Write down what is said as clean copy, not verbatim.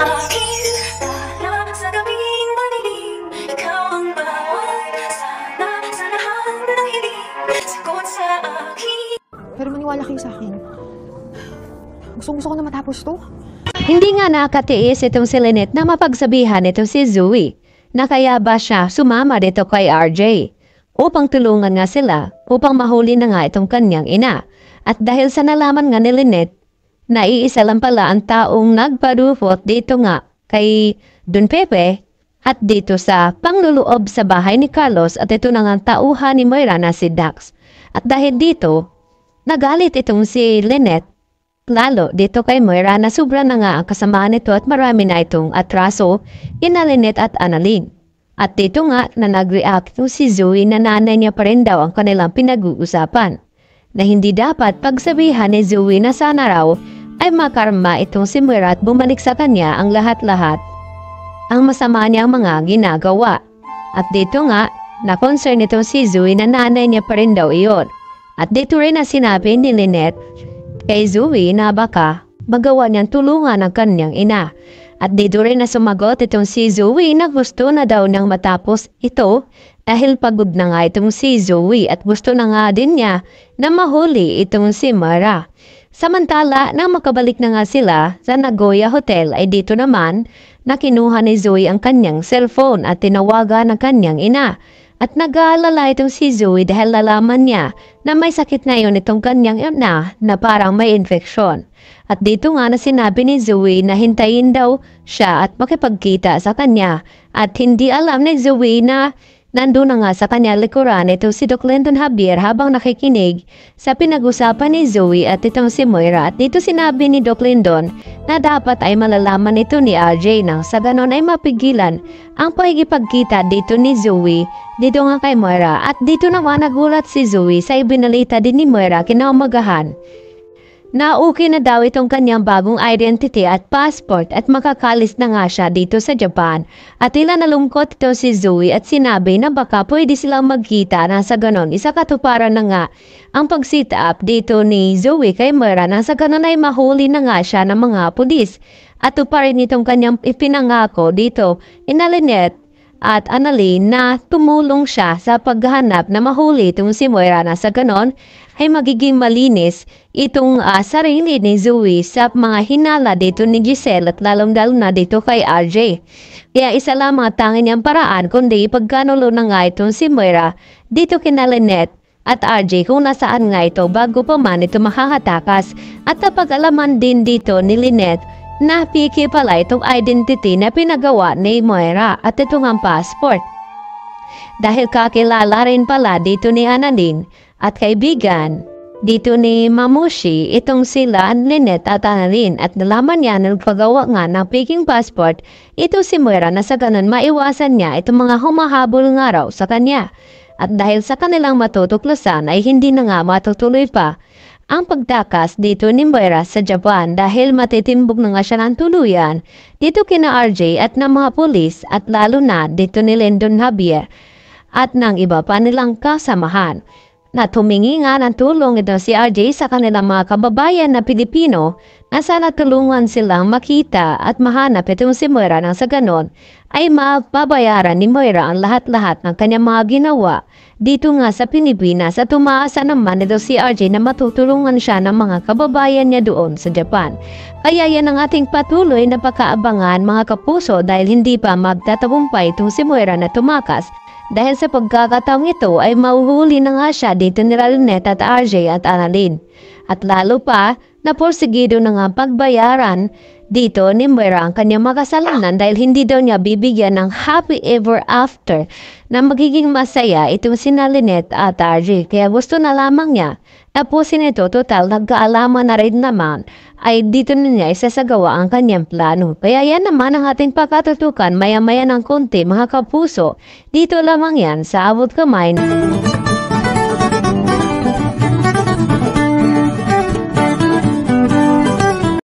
akin. Para sa gabing madilim, ikaw ang bawat sana sa lahat ng hiling. Sagot sa akin. Pero maniwala kayo sa akin. Gusto ko na matapos to. Hindi nga nakatiis itong si Lynette na mapagsabihan itong si Zoe na kaya ba siya sumama dito kay RJ upang tulungan nga sila upang mahuli na nga itong kanyang ina. At dahil sa nalaman nga ni Lynette na iisa lang pala ang taong nagparufot dito nga kay Don Pepe at dito sa pangluloob sa bahay ni Carlos at ito na nga tauhan ni Moira na si Dax. At dahil dito, nagalit itong si Lynette lalo dito kay Moira na sobra na nga ang kasamaan nito at marami na itong atraso ina Lynette at Annalyn. At dito nga na nag-react itong si Zoe na nanay niya pa rin daw ang kanilang pinag-uusapan. Na hindi dapat pagsabihan ni Zoe na sana raw ay makarma itong si Moira at bumalik sa kanya ang lahat-lahat ang masama niyang mga ginagawa. At dito nga na concern itong si Zoe na nanay niya pa rin daw iyon. At dito rin na sinabi ni Lynette kay Zoe na baka magawa niyang tulungan ang kanyang ina. At dito rin na sumagot itong si Zoe na gusto na daw niyang matapos ito dahil pagod na nga itong si Zoe at gusto na nga din niya na mahuli itong si Moira. Samantala, nang makabalik na nga sila sa Nagoya Hotel ay dito naman na kinuha ni Zoe ang kanyang cellphone at tinawagan ang kanyang ina. At nag-aalala itong si Zoe dahil nalaman niya na may sakit na yun itong kanyang ina na parang may infeksyon. At dito nga na sinabi ni Zoe na hintayin daw siya at makipagkita sa kanya. At hindi alam ni Zoe na nandun na nga sa kanya likuran ito si Doc Lyndon Javier habang nakikinig sa pinag-usapan ni Zoe at itong si Moira. At dito sinabi ni Doc Lyndon na dapat ay malalaman ito ni RJ nang sa ganon ay mapigilan ang pakikipagkita dito ni Zoe dito nga kay Moira. At dito naman nagulat si Zoe sa ibinalita din ni Moira kinaumagahan na okay na daw itong kanyang bagong identity at passport at makakalis na nga siya dito sa Japan. At tila nalungkot ito si Zoe at sinabi na baka pwede silang magkita na sa ganon isa katuparan na nga ang pag-sit up dito ni Zoe kay Moira na sa ganon ay mahuli na nga siya ng mga pulis. At tuparin itong kanyang ipinangako dito ina Lynette at Annalyn na tumulong siya sa paghahanap na mahuli itong si Moira na sa ganon ay magiging malinis itong sarili ni Zoe sa mga hinala dito ni Giselle at lalong-lalo na dito kay RJ. Kaya isa lang mga tanging niyang paraan kundi pagkanulo na nga itong si Moira dito kina Lynette at RJ kung nasaan nga ito bago pa man ito makakatakas. At napag-alaman din dito ni Lynette na piki pala itong identity na pinagawa ni Moira at itong ang passport. Dahil kakilala rin pala dito ni Annalyn at kaibigan dito ni Mamushi itong sila Lynette at Annalyn at nalaman niya na nagpagawa nga ng peking passport ito si Moira na sa ganun maiwasan niya itong mga humahabol nga raw sa kanya. At dahil sa kanilang matutuklasan ay hindi na nga matutuloy pa ang pagtakas dito ni Moira sa Japan dahil matitimbog na nga siya ng tuluyan dito kina RJ at ng mga pulis at lalo na dito ni Lyndon Javier at ng iba pa nilang kasamahan. Na tumingi nga ng tulong ito si RJ sa kanilang mga kababayan na Pilipino na sana tulungan silang makita at mahanap itong si Moira nang sa ganon ay mababayaran ni Moira ang lahat-lahat ng kanyang mga ginawa dito nga sa Pilipinas at tumaasa naman ito si RJ na matutulungan siya ng mga kababayan niya doon sa Japan. Kaya yan ang ating patuloy na pagkaabangan mga kapuso dahil hindi pa magtatagumpay itong si Moira na tumakas. Dahil sa pagkakataong ito ay mahuhuli na nga siya dito ni Lynette at RJ at Annalyn. At lalo pa na porsigido na nga pagbayaran dito ni Moira ang kanyang makasalanan dahil hindi daw niya bibigyan ng happy ever after na magiging masaya itong sina Lynette at RJ. Kaya gusto na lamang niya tapusin ito total nagkaalaman na rin naman ay dito na niya isasagawa ang kanyang plano. Kaya yan naman ang ating pagkatutukan maya-maya ng konti mga kapuso. Dito lamang yan sa Abot Kamay.